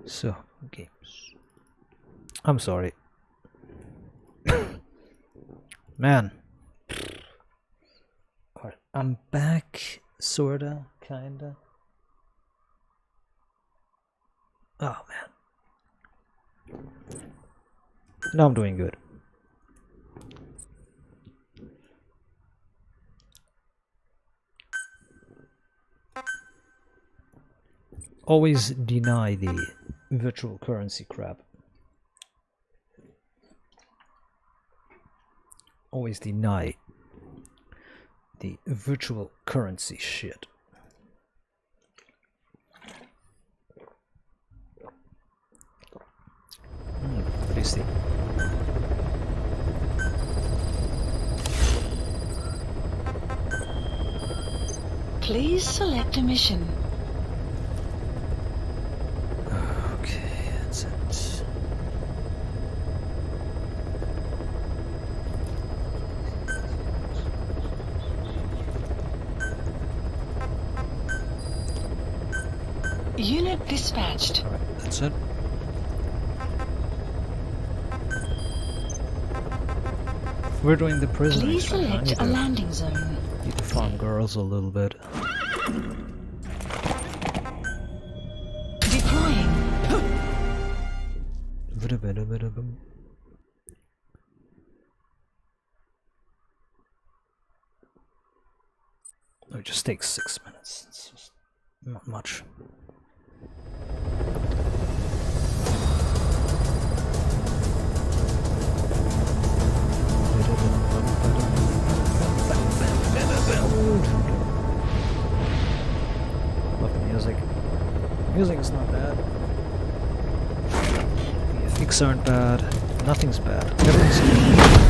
So, games. I'm sorry. Man. Alright, I'm back, sorta, kinda. Oh man. Now I'm doing good. Always deny the virtual currency crap. Always deny the virtual currency shit. What do you see? Please select a mission. Okay, that's it. Unit dispatched. Alright, that's it. We're doing the prisoners. Please select a landing zone. Need to farm girls a little bit. Deploying. It just takes 6 minutes. It's just not much. Love the music. Music is not bad. The effects aren't bad. Nothing's bad. Everything's good.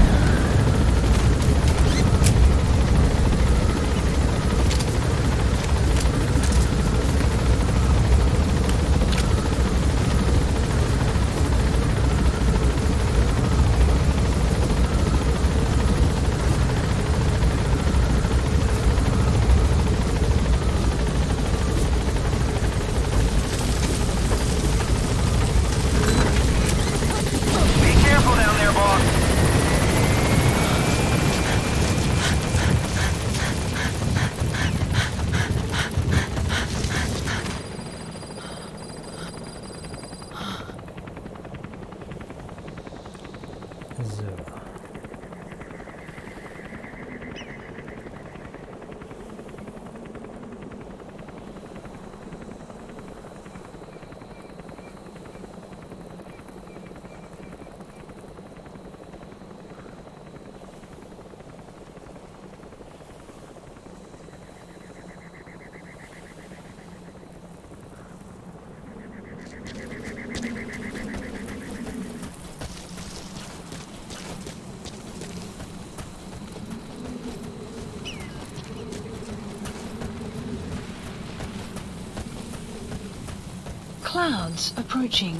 Clouds approaching.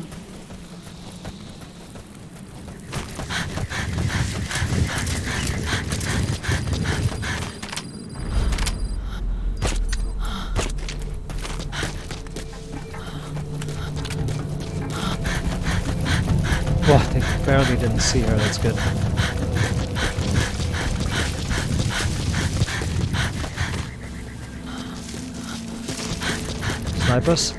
Wow, they barely didn't see her, that's good. Snipers?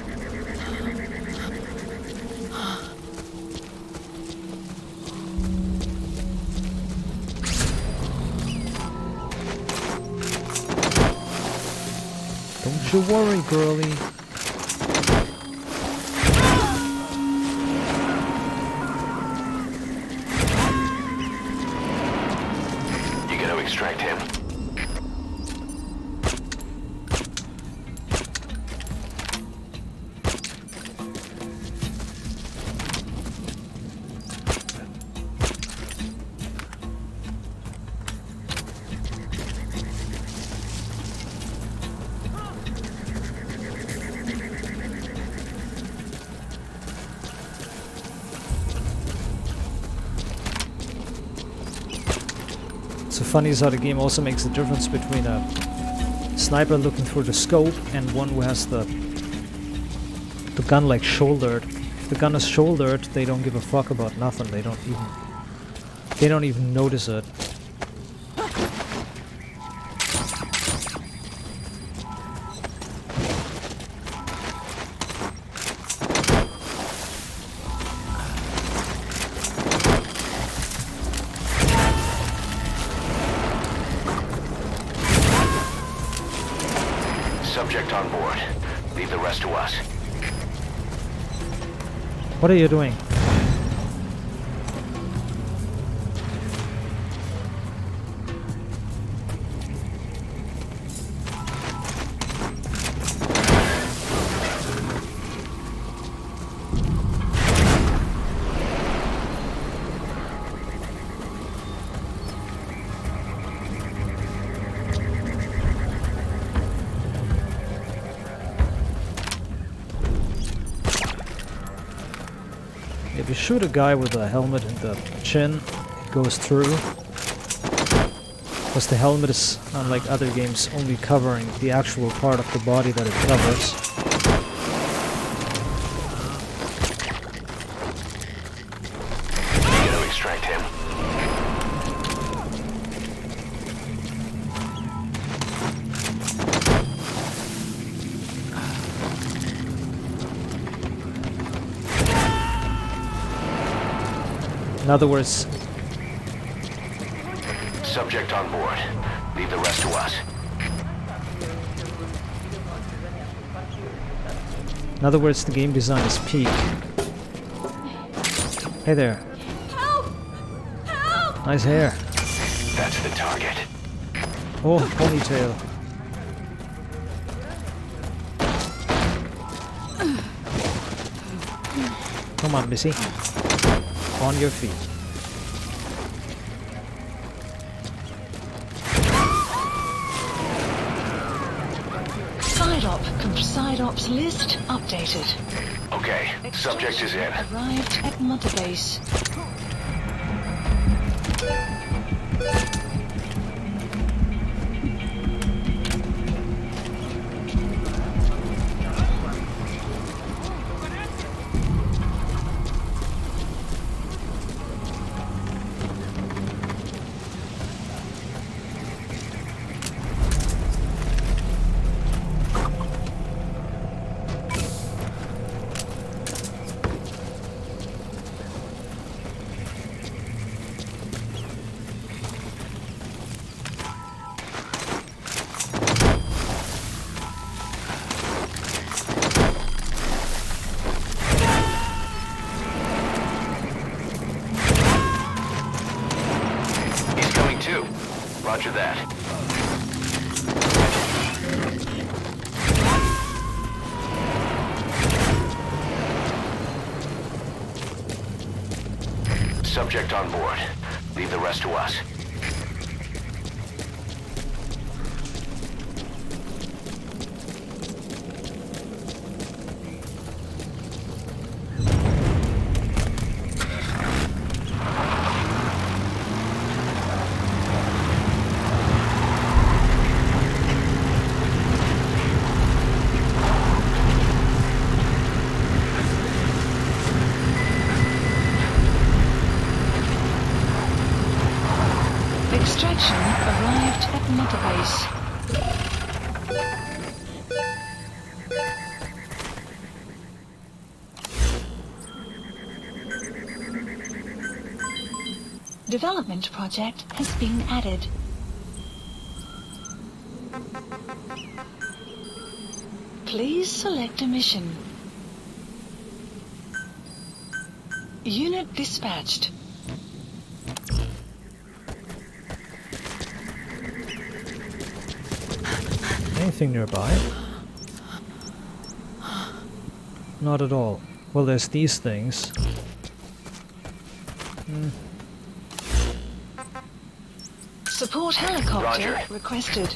Don't you worry, girlie. You gotta extract him. So funny is how the game also makes a difference between a sniper looking through the scope and one who has the gun like shouldered If the gun is shouldered, they don't give a fuck about nothing. They don't even notice it. Subject on board. Leave the rest to us. What are you doing? If you shoot a guy with a helmet in the chin, it goes through. Because the helmet is, unlike other games, only covering the actual part of the body that it covers. You gotta extract him. In other words, Subject on board. Leave the rest to us. the game design is peak. Hey there. Help! Help! Nice hair. That's the target. Oh, ponytail. Come on, Missy. On your feet. Side ops list updated. Okay, subject is in. Arrived at Mother Base. Roger that. Subject on board. Leave the rest to us. Extraction arrived at Mother Base. Development project has been added. Please select a mission. Unit dispatched. Anything nearby? Not at all. Well, there's these things. Support helicopter Roger. requested.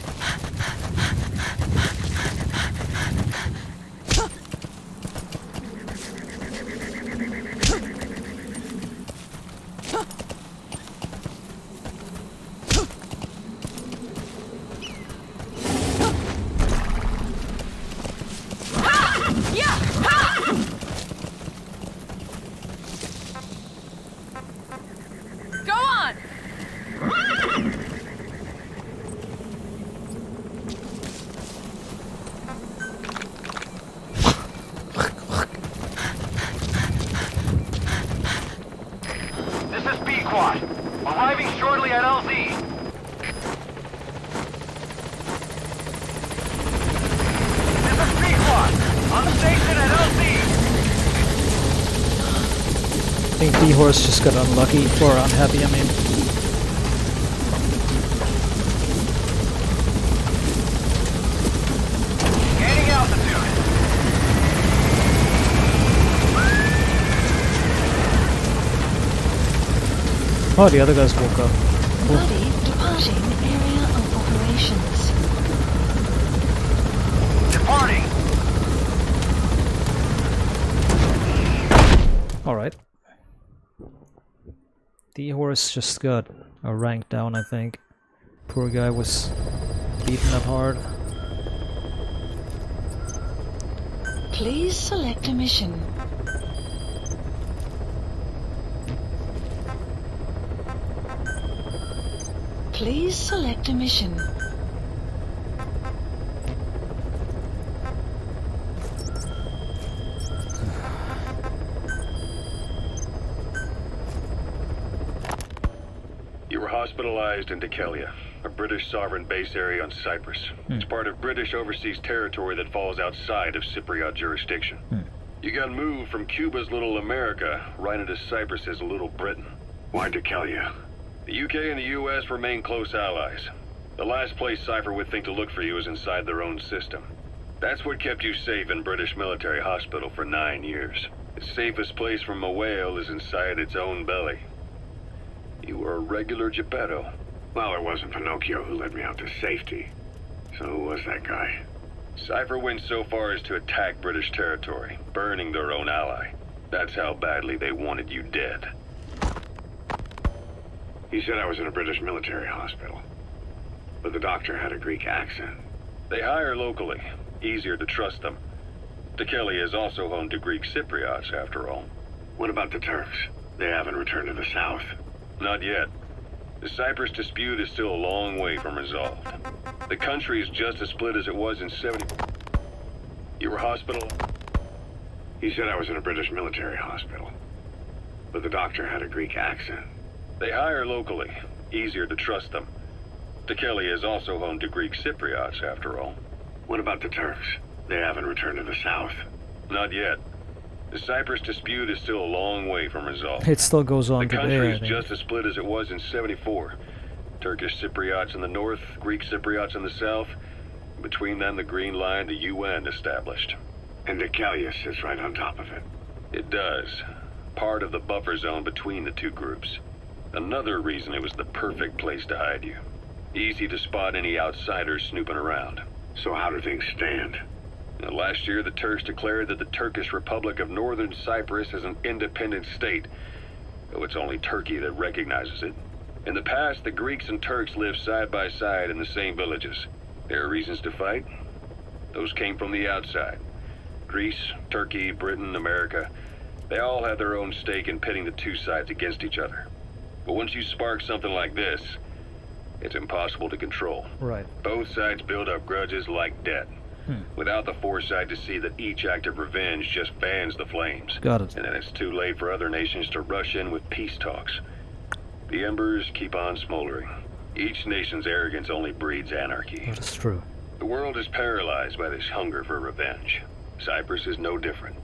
squad. Arriving shortly at LZ. This is B squad. On station at LZ. I think D-Horse just got unlucky, or unhappy, I mean. Gaining altitude. Oh, the other guys woke up. Buddy departing area of operations. Departing. Alright. D-Horse just got a rank down, I think. Poor guy was beaten up hard. Please select a mission. Please select a mission. You were hospitalized in Dekelia, a British sovereign base area on Cyprus. It's part of British overseas territory that falls outside of Cypriot jurisdiction. You got moved from Cuba's Little America right into Cyprus's Little Britain. Why Dekelia? The UK and the US remain close allies. The last place Cypher would think to look for you is inside their own system. That's what kept you safe in British military hospital for 9 years. The safest place from a whale is inside its own belly. You were a regular Geppetto. Well, it wasn't Pinocchio who led me out to safety. So who was that guy? Cypher went so far as to attack British territory, burning their own ally. That's how badly they wanted you dead. He said I was in a British military hospital. But the doctor had a Greek accent. They hire locally. Easier to trust them. Dekelia is also home to Greek Cypriots, after all. What about the Turks? They haven't returned to the south. Not yet. The Cyprus dispute is still a long way from resolved. The country is just as split as it was in 70... You were hospitalized? He said I was in a British military hospital. But the doctor had a Greek accent. They hire locally. Easier to trust them. Dekelia is also home to Greek Cypriots, after all. What about the Turks? They haven't returned to the south. Not yet. The Cyprus dispute is still a long way from resolved. It still goes on The today, country I is think. just as split as it was in 74. Turkish Cypriots in the north, Greek Cypriots in the south. Between them, the Green Line, the UN established. And Dekelia sits right on top of it. It does. Part of the buffer zone between the two groups. Another reason it was the perfect place to hide you. Easy to spot any outsiders snooping around. So how do things stand? Now, last year, the Turks declared that the Turkish Republic of Northern Cyprus is an independent state, though it's only Turkey that recognizes it. In the past, the Greeks and Turks lived side by side in the same villages. There are reasons to fight. Those came from the outside. Greece, Turkey, Britain, America, they all had their own stake in pitting the two sides against each other. But once you spark something like this, it's impossible to control. Right. Both sides build up grudges like debt, without the foresight to see that each act of revenge just fans the flames. Got it. And then it's too late for other nations to rush in with peace talks. The embers keep on smoldering. Each nation's arrogance only breeds anarchy. That is true. The world is paralyzed by this hunger for revenge. Cyprus is no different.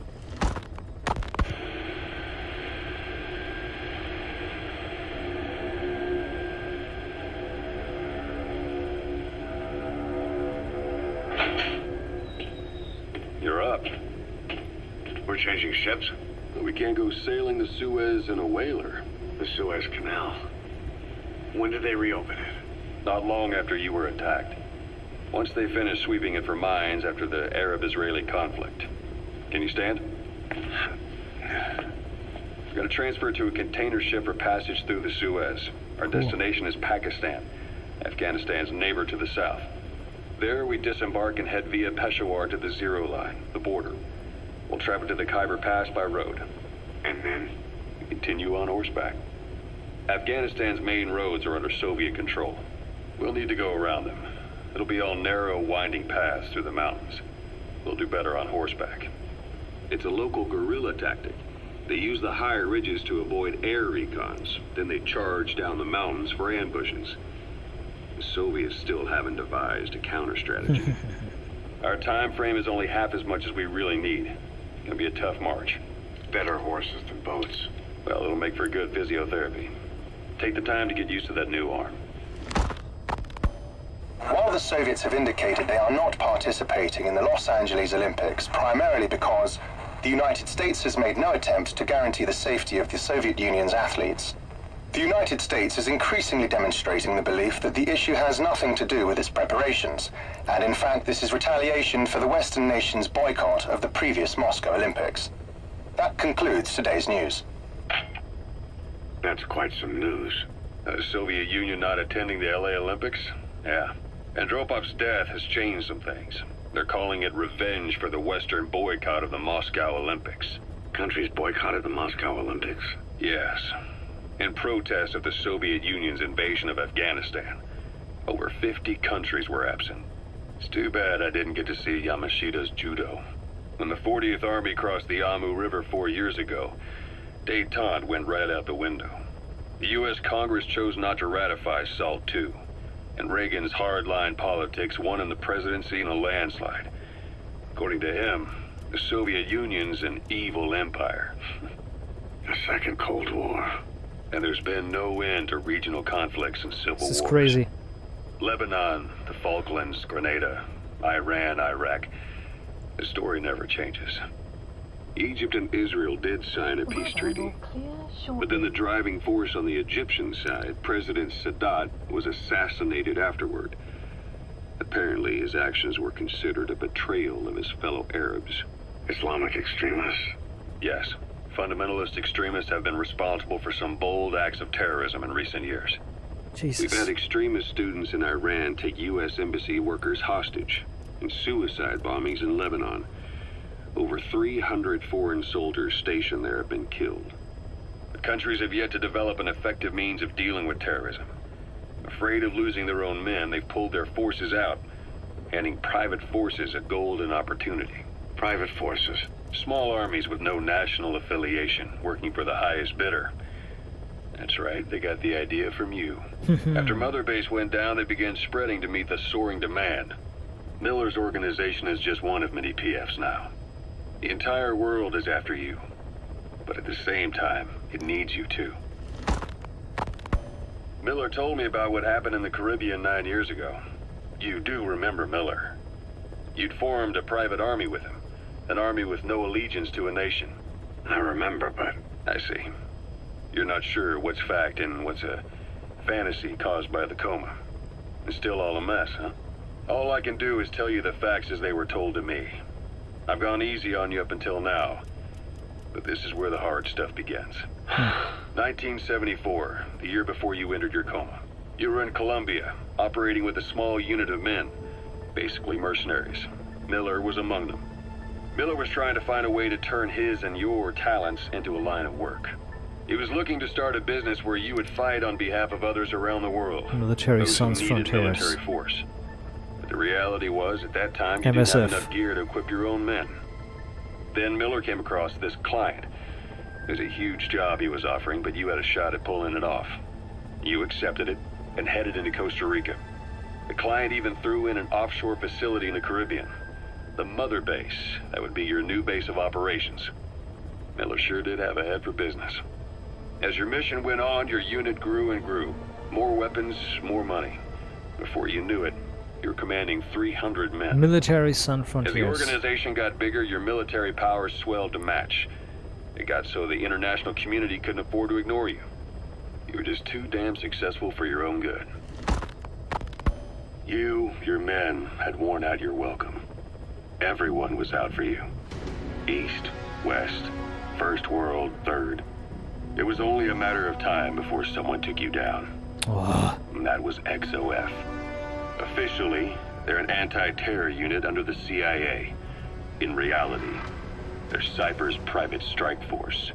You're up. We're changing ships? We can't go sailing the Suez in a whaler. The Suez Canal. When did they reopen it? Not long after you were attacked. Once they finished sweeping it for mines after the Arab-Israeli conflict. Can you stand? We're going to transfer to a container ship for passage through the Suez. Our destination is Pakistan, Afghanistan's neighbor to the south. There we disembark and head via Peshawar to the Zero Line, the border. We'll travel to the Khyber Pass by road. And then? We continue on horseback. Afghanistan's main roads are under Soviet control. We'll need to go around them. It'll be all narrow, winding paths through the mountains. We'll do better on horseback. It's a local guerrilla tactic. They use the higher ridges to avoid air recons. Then they charge down the mountains for ambushes. The Soviets still haven't devised a counter strategy. Our time frame is only half as much as we really need. It'll be a tough march. Better horses than boats. Well, it'll make for good physiotherapy. Take the time to get used to that new arm. While the Soviets have indicated they are not participating in the Los Angeles Olympics, primarily because the United States has made no attempt to guarantee the safety of the Soviet Union's athletes, the United States is increasingly demonstrating the belief that the issue has nothing to do with its preparations, and in fact this is retaliation for the Western nations' boycott of the previous Moscow Olympics. That concludes today's news. That's quite some news. The Soviet Union not attending the LA Olympics? Yeah. Andropov's death has changed some things. They're calling it revenge for the Western boycott of the Moscow Olympics. Countries boycotted the Moscow Olympics? Yes. In protest of the Soviet Union's invasion of Afghanistan. Over 50 countries were absent. It's too bad I didn't get to see Yamashita's judo. When the 40th Army crossed the Amu River 4 years ago, détente went right out the window. The U.S. Congress chose not to ratify SALT II. And Reagan's hardline politics won him the presidency in a landslide. According to him, the Soviet Union's an evil empire. A second Cold War. And there's been no end to regional conflicts and civil wars. This is crazy. Lebanon, the Falklands, Grenada, Iran, Iraq. The story never changes. Egypt and Israel did sign a peace treaty. But then the driving force on the Egyptian side, President Sadat, was assassinated afterward. Apparently his actions were considered a betrayal of his fellow Arabs. Islamic extremists? Yes. Fundamentalist extremists have been responsible for some bold acts of terrorism in recent years. Jesus. We've had extremist students in Iran take U.S. embassy workers hostage, and suicide bombings in Lebanon. Over 300 foreign soldiers stationed there have been killed. The countries have yet to develop an effective means of dealing with terrorism. Afraid of losing their own men, they've pulled their forces out, handing private forces a golden opportunity. Private forces? Small armies with no national affiliation, working for the highest bidder. That's right, they got the idea from you. After Mother Base went down, they began spreading to meet the soaring demand. Miller's organization is just one of many PFs now. The entire world is after you. But at the same time, it needs you too. Miller told me about what happened in the Caribbean 9 years ago. You do remember Miller. You'd formed a private army with him. An army with no allegiance to a nation. I remember, but... I see. You're not sure what's fact and what's a fantasy caused by the coma. It's still all a mess, huh? All I can do is tell you the facts as they were told to me. I've gone easy on you up until now. But this is where the hard stuff begins. 1974, the year before you entered your coma. You were in Colombia, operating with a small unit of men. Basically mercenaries. Miller was among them. Miller was trying to find a way to turn his and your talents into a line of work. He was looking to start a business where you would fight on behalf of others around the world. Military Those who Sans needed Frontières. military force. But the reality was, at that time, you didn't have enough gear to equip your own men. Then Miller came across this client. It was a huge job he was offering, but you had a shot at pulling it off. You accepted it and headed into Costa Rica. The client even threw in an offshore facility in the Caribbean. The Mother Base, that would be your new base of operations. Miller sure did have a head for business. As your mission went on, your unit grew and grew. More weapons, more money. Before you knew it, you were commanding 300 men. Military Sans Frontières. As the organization got bigger, your military powers swelled to match. It got so the international community couldn't afford to ignore you. You were just too damn successful for your own good. You, your men, had worn out your welcome. Everyone was out for you. East, West, First World, Third. It was only a matter of time before someone took you down. Oh. And that was XOF. Officially, they're an anti-terror unit under the CIA. In reality, they're Cypher's private strike force.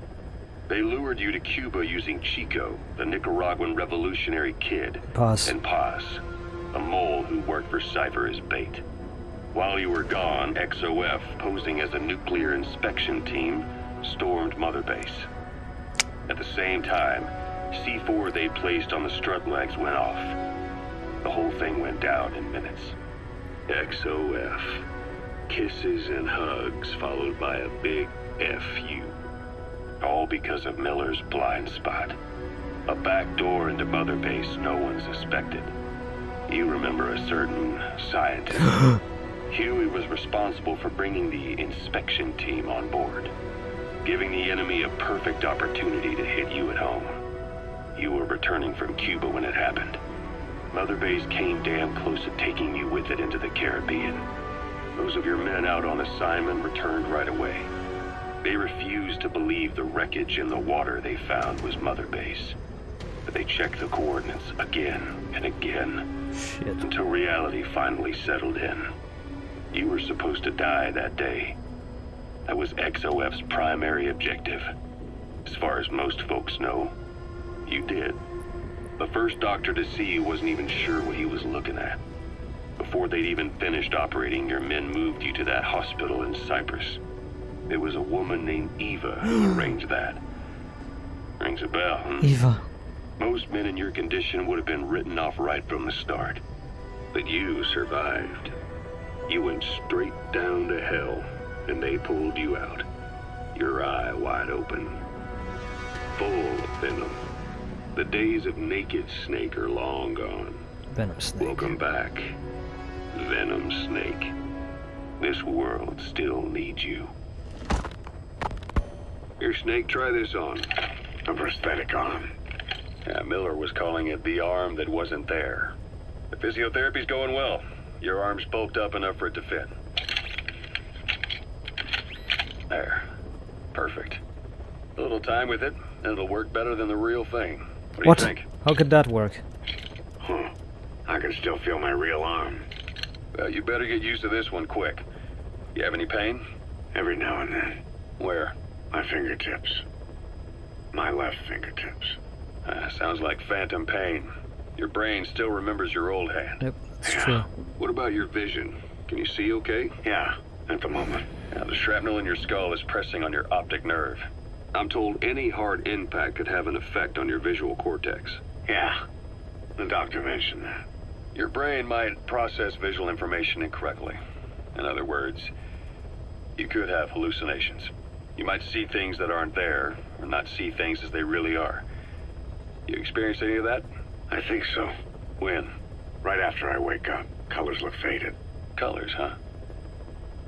They lured you to Cuba using Chico, the Nicaraguan revolutionary kid. Paz. And Paz, a mole who worked for Cypher as bait. While you were gone, XOF, posing as a nuclear inspection team, stormed Mother Base. At the same time, C4 they placed on the strut legs went off. The whole thing went down in minutes. XOF. Kisses and hugs followed by a big FU. All because of Miller's blind spot. A back door into Mother Base no one suspected. You remember a certain scientist. Huey was responsible for bringing the inspection team on board, giving the enemy a perfect opportunity to hit you at home. You were returning from Cuba when it happened. Mother Base came damn close to taking you with it into the Caribbean. Those of your men out on assignment returned right away. They refused to believe the wreckage in the water they found was Mother Base. But they checked the coordinates again and again. Shit. Until reality finally settled in. You were supposed to die that day. That was XOF's primary objective. As far as most folks know, you did. The first doctor to see you wasn't even sure what he was looking at. Before they'd even finished operating, your men moved you to that hospital in Cyprus. There was a woman named Eva who arranged that. Rings a bell, huh? Eva. Most men in your condition would have been written off right from the start. But you survived. You went straight down to hell, and they pulled you out. Your eye wide open. Full of venom. The days of Naked Snake are long gone. Venom Snake. Welcome back, Venom Snake. This world still needs you. Here, Snake, try this on. A prosthetic arm. Yeah, Miller was calling it the arm that wasn't there. The physiotherapy's going well. Your arm's bulked up enough for it to fit. There. Perfect. A little time with it, and it'll work better than the real thing. What do you think? How could that work? Huh. I can still feel my real arm. Well, you better get used to this one quick. You have any pain? Every now and then. Where? My fingertips. My left fingertips. Sounds like phantom pain. Your brain still remembers your old hand. Yep, that's Yeah. true. What about your vision? Can you see okay? Yeah, at the moment. Now, the shrapnel in your skull is pressing on your optic nerve. I'm told any hard impact could have an effect on your visual cortex. Yeah, the doctor mentioned that. Your brain might process visual information incorrectly. In other words, you could have hallucinations. You might see things that aren't there, or not see things as they really are. You experienced any of that? I think so. When? Right after I wake up, colors look faded. Colors, huh?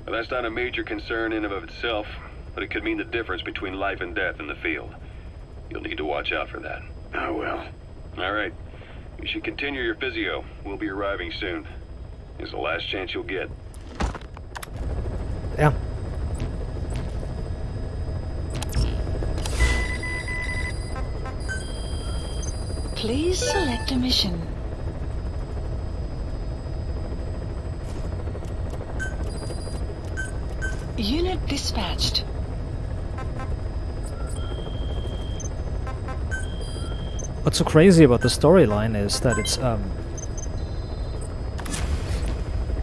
Well, that's not a major concern in and of itself, but it could mean the difference between life and death in the field. You'll need to watch out for that. I will. All right. You should continue your physio. We'll be arriving soon. It's the last chance you'll get. Yeah. Please select a mission. Unit dispatched. What's so crazy about the storyline is that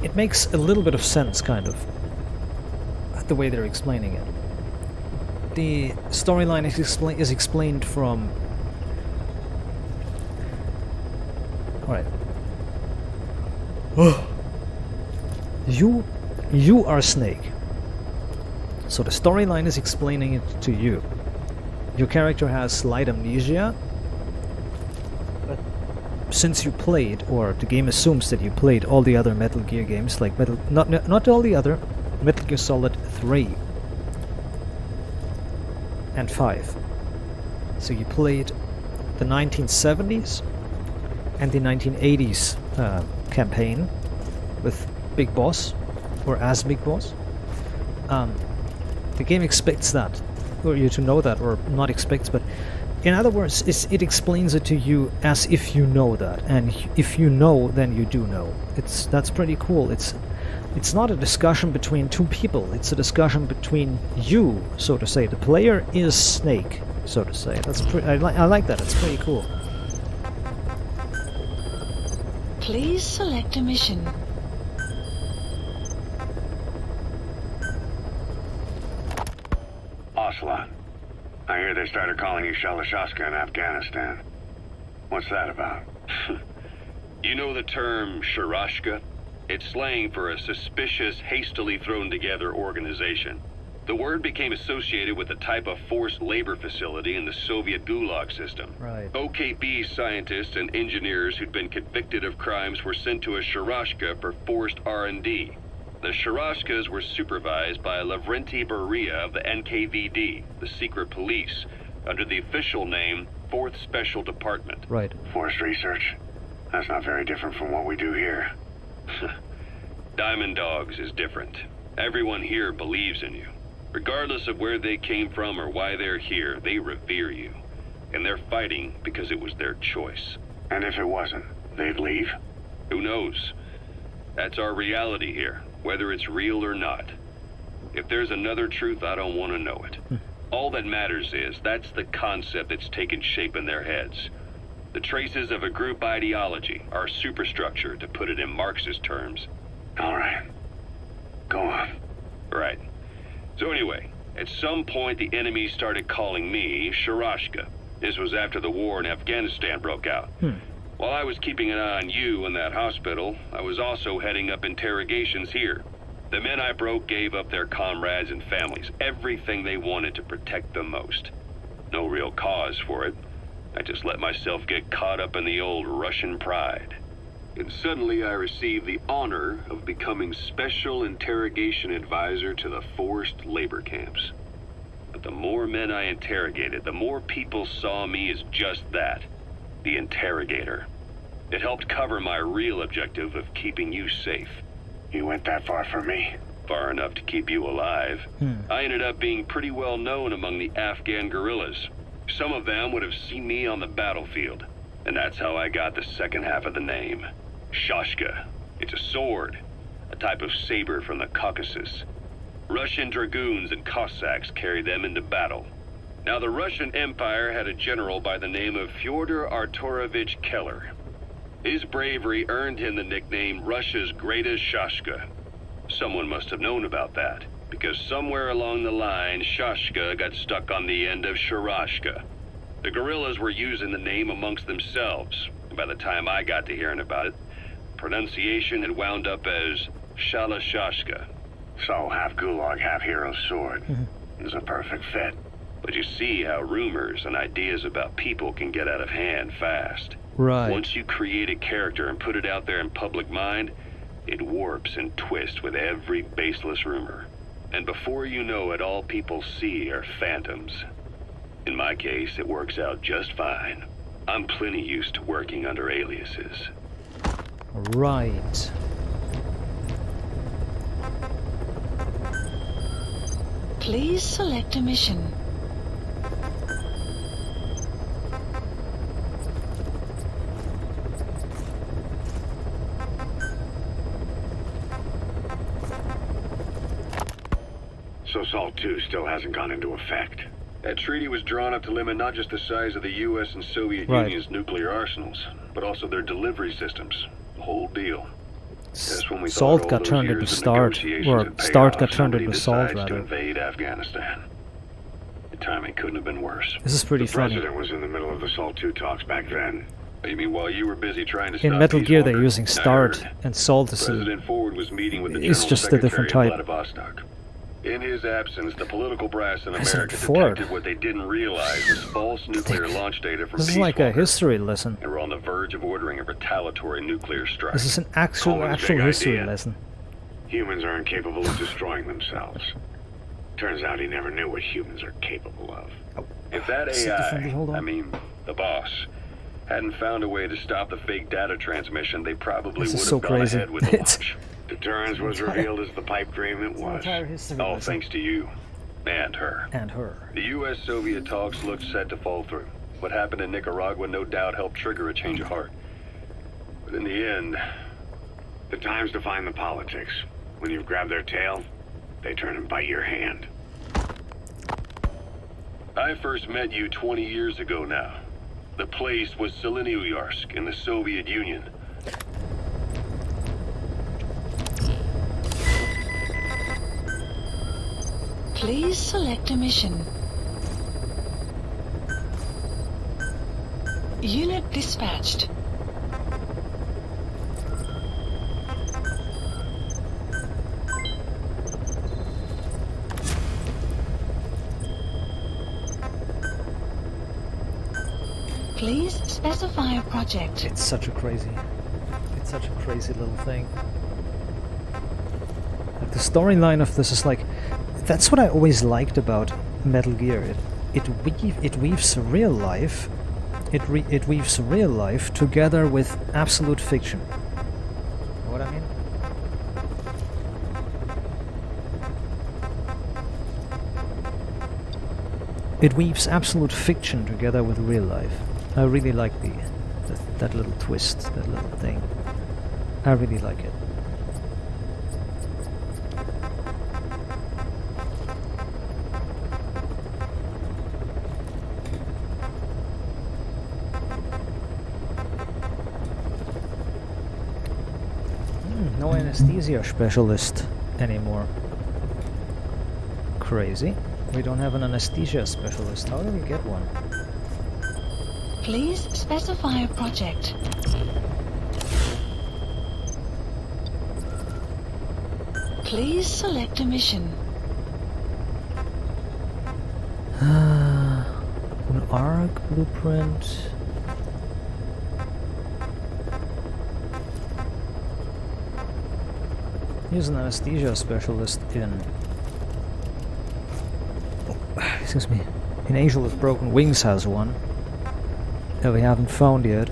it makes a little bit of sense, kind of, the way they're explaining it. The storyline is explained from... Alright. You are Snake. So the storyline is explaining it to you. Your character has slight amnesia. But since you played, or the game assumes that you played all the other Metal Gear games, like not all the other, Metal Gear Solid 3 and 5. So you played the 1970s and the 1980s campaign with Big Boss, or as Big Boss. The game expects that, or you to know that, or not expects, but in other words, it explains it to you as if you know that, and if you know, then you do know. That's pretty cool. It's not a discussion between two people. It's a discussion between you, so to say. The player is Snake, so to say. That's I like that. It's pretty cool. Please select a mission. Awesome. Thanks a lot. I hear they started calling you Shalashaska in Afghanistan. What's that about? You know the term Sharashka? It's slang for a suspicious, hastily thrown together organization. The word became associated with a type of forced labor facility in the Soviet Gulag system. Right. OKB scientists and engineers who'd been convicted of crimes were sent to a Sharashka for forced R&D. The Sharashkas were supervised by Lavrenti Beria of the NKVD, the secret police, under the official name 4th Special Department. Right. Forced research? That's not very different from what we do here. Diamond Dogs is different. Everyone here believes in you. Regardless of where they came from or why they're here, they revere you. And they're fighting because it was their choice. And if it wasn't, they'd leave? Who knows? That's our reality here, whether it's real or not. If there's another truth, I don't want to know it. All that matters is that's the concept that's taken shape in their heads. The traces of a group ideology, our superstructure, to put it in Marxist terms. All right. Go on. Right. So anyway, at some point the enemy started calling me Sharashka. This was after the war in Afghanistan broke out. While I was keeping an eye on you in that hospital, I was also heading up interrogations here. The men I broke gave up their comrades and families, everything they wanted to protect them most. No real cause for it. I just let myself get caught up in the old Russian pride. And suddenly I received the honor of becoming Special Interrogation Advisor to the forced labor camps. But the more men I interrogated, the more people saw me as just that, the interrogator. It helped cover my real objective of keeping you safe. You went that far for me? Far enough to keep you alive. I ended up being pretty well known among the Afghan guerrillas. Some of them would have seen me on the battlefield, and that's how I got the second half of the name. Shashka. It's a sword, a type of saber from the Caucasus. Russian dragoons and Cossacks carried them into battle. Now, the Russian Empire had a general by the name of Fyodor Arturovich Keller. His bravery earned him the nickname Russia's Greatest Shashka. Someone must have known about that, because somewhere along the line, Shashka got stuck on the end of Sharashka. The guerrillas were using the name amongst themselves, and by the time I got to hearing about it, pronunciation had wound up as Shalashashka. So, half Gulag, half Hero Sword. Is a perfect fit. But you see how rumors and ideas about people can get out of hand fast. Right. Once you create a character and put it out there in public mind, it warps and twists with every baseless rumor. And before you know it, all people see are phantoms. In my case, it works out just fine. I'm plenty used to working under aliases. Right. Please select a mission. So SALT 2 still hasn't gone into effect. That treaty was drawn up to limit not just the size of the U.S. and Soviet Right. Union's nuclear arsenals, but also their delivery systems. The whole deal. Just when we Salt thought all got those turned years into of Start, negotiations or had paid Start off, got turned somebody into Salt, decides to rather. invade Afghanistan. The timing couldn't have been worse. This is pretty The funny. president was in the middle of the SALT 2 talks back then. You mean while you were busy trying to In stop Metal Peace Gear they're Walker? using I Start, heard. and Salt is President Ford was meeting with the It's General just a Secretary different of type. Vladivostok. In his absence, the political brass in President America Ford. detected what they didn't realize was false nuclear launch data from This is Peace like a Walker. history lesson. They were on the verge of ordering a retaliatory nuclear strike. This is an actual Coleman's big history idea. lesson. Humans are incapable of destroying themselves. Turns out he never knew what humans are capable of. If that Sit differently, hold AI, on. I mean, the boss, hadn't found a way to stop the fake data transmission, they probably This would is have so gone crazy. ahead with the It's- launch. Deterrence was revealed as the pipe dream it was. All thanks to you. And her. And her. The U.S.-Soviet talks looked set to fall through. What happened in Nicaragua no doubt helped trigger a change of heart. But in the end, The times define the politics. When you've grabbed their tail, they turn and bite your hand. I first met you 20 years ago now. The place was Selenouyarsk in the Soviet Union. Please select a mission. Unit dispatched. Please specify a project. It's such a crazy little thing. Like the storyline of this is like, that's what I always liked about Metal Gear. It weaves real life. It weaves real life together with absolute fiction. Know what I mean? It weaves absolute fiction together with real life. I really like that little twist, that little thing. I really like it. No anesthesia specialist anymore. Crazy. We don't have an anesthesia specialist. How do we get one? Please specify a project. Please select a mission. An ARC blueprint. Here's an anesthesia specialist in... excuse me. An Angel with Broken Wings has one that we haven't found yet.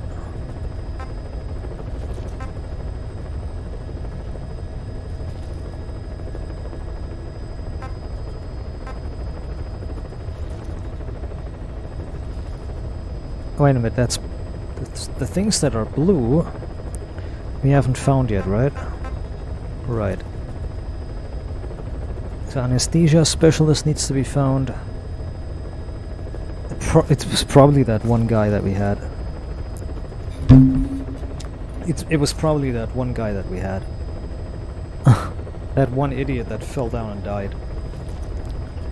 Wait a minute, that's the things that are blue we haven't found yet, right? Right. So anesthesia specialist needs to be found. It was probably that one guy that we had. It was probably that one guy that we had. That one idiot that fell down and died.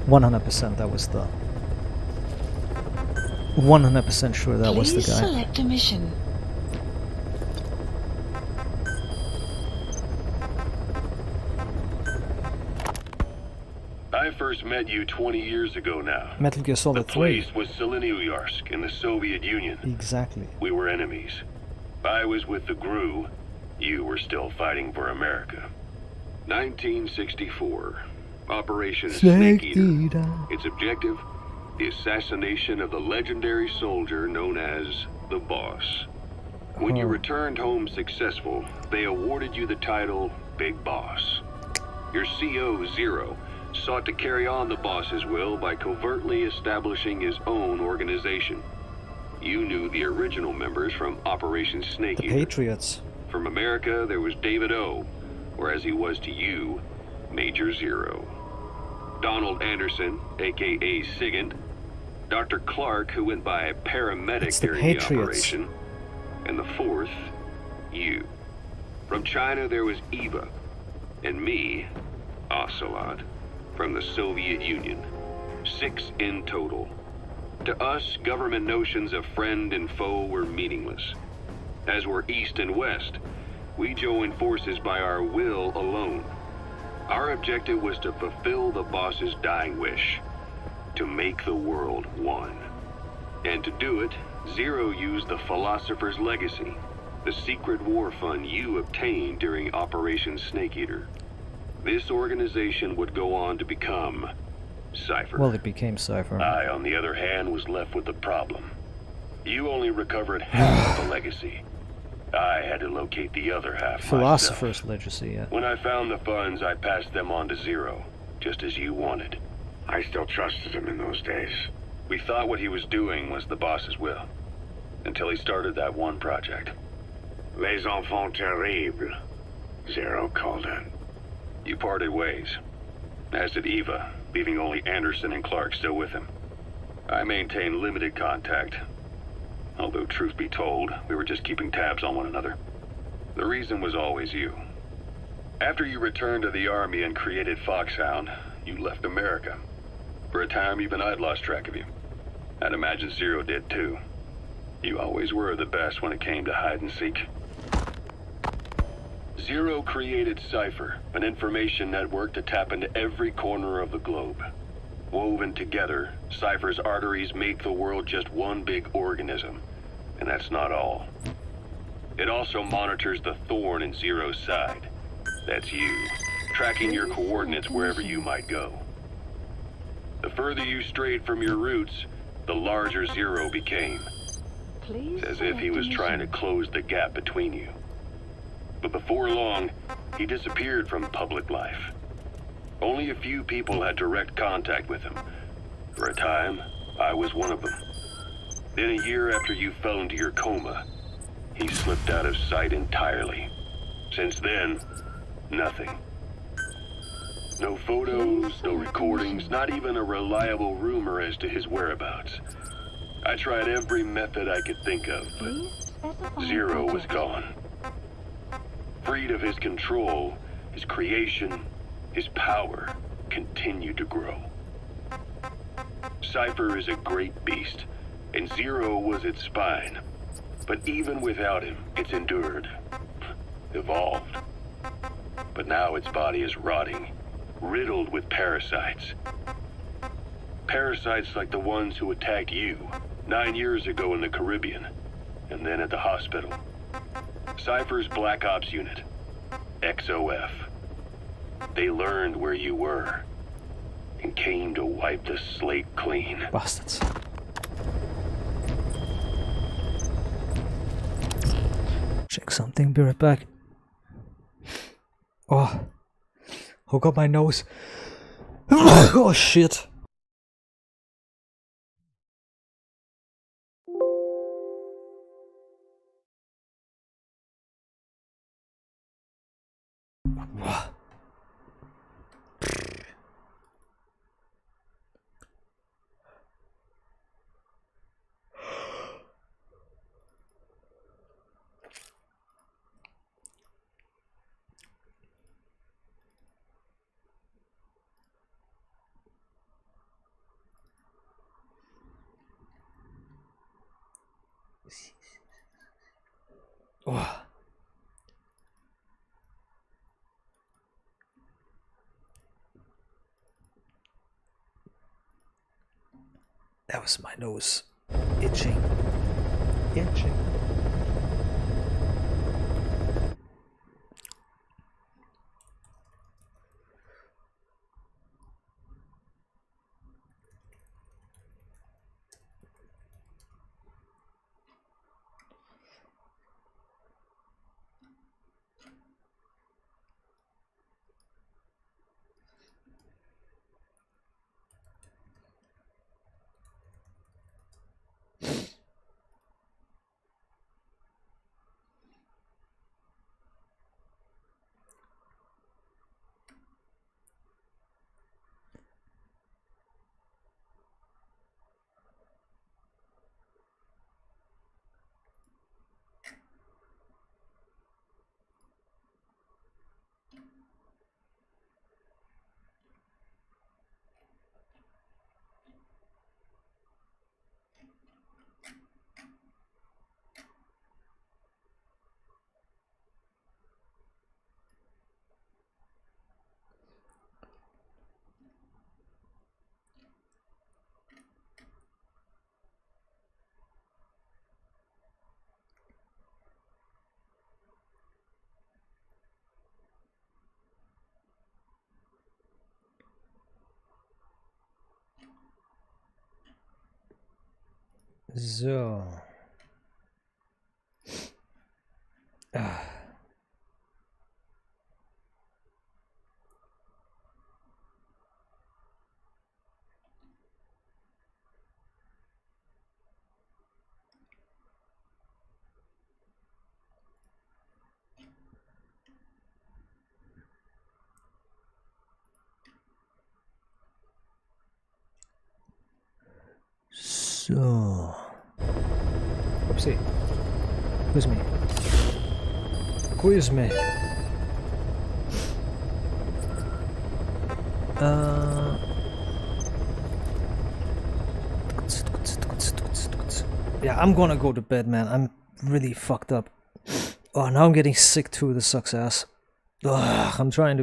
100% that was the... 100% sure that was the guy. Please select a mission. I first met you 20 years ago now. Metal Gear Solid 3. The place was Selenouyarsk in the Soviet Union. Exactly. We were enemies. I was with the GRU. You were still fighting for America. 1964. Operation Snake Eater. Its objective? The assassination of the legendary soldier known as the Boss. When you returned home successful, they awarded you the title Big Boss. Your CO, Zero, sought to carry on the Boss's will by covertly establishing his own organization. You knew the original members from Operation Snake Eater. Patriots. From America, there was David O, or as he was to you, Major Zero. Donald Anderson, aka Sigint. Dr. Clark, who went by paramedic during the operation. And the fourth, you. From China, there was Eva. And me, Ocelot, from the Soviet Union. 6 in total. To us, government notions of friend and foe were meaningless. As were East and West, we joined forces by our will alone. Our objective was to fulfill the Boss's dying wish, to make the world one. And to do it, Zero used the Philosopher's Legacy, the secret war fund you obtained during Operation Snake Eater. This organization would go on to become Cypher. Well, it became Cypher. I, on the other hand, was left with the problem. You only recovered half of the legacy. I had to locate the other half Philosopher's myself. Legacy, yeah. When I found the funds, I passed them on to Zero, just as you wanted. I still trusted him in those days. We thought what he was doing was the Boss's will, until he started that one project. Les enfants terribles, Zero called it. You parted ways, as did Eva, leaving only Anderson and Clark still with him. I maintained limited contact, although truth be told, we were just keeping tabs on one another. The reason was always you. After you returned to the Army and created Foxhound, you left America. For a time, even I'd lost track of you. I'd imagine Zero did too. You always were the best when it came to hide and seek. Zero created Cypher, an information network to tap into every corner of the globe. Woven together, Cypher's arteries make the world just one big organism. And that's not all. It also monitors the thorn in Zero's side. That's you, tracking your coordinates wherever you might go. The further you strayed from your roots, the larger Zero became. Please As if he was trying to close the gap between you. But before long, he disappeared from public life. Only a few people had direct contact with him. For a time, I was one of them. Then a year after you fell into your coma, he slipped out of sight entirely. Since then, nothing. No photos, no recordings, not even a reliable rumor as to his whereabouts. I tried every method I could think of, but Zero was gone. Freed of his control, his creation, his power continued to grow. Cypher is a great beast, and Zero was its spine. But even without him, it's endured, evolved. But now its body is rotting, riddled with parasites. Parasites like the ones who attacked you 9 years ago in the Caribbean, and then at the hospital. Cypher's Black Ops unit, XOF. They learned where you were, and came to wipe the slate clean. Bastards. Check something, be right back. Oh, hook up my nose. Oh shit. Oh. That was my nose itching. So. So. Oopsie. Quiz me. Quiz me. Yeah, I'm gonna go to bed, man. I'm really fucked up. Oh, now I'm getting sick too. This sucks ass. Ugh, I'm trying to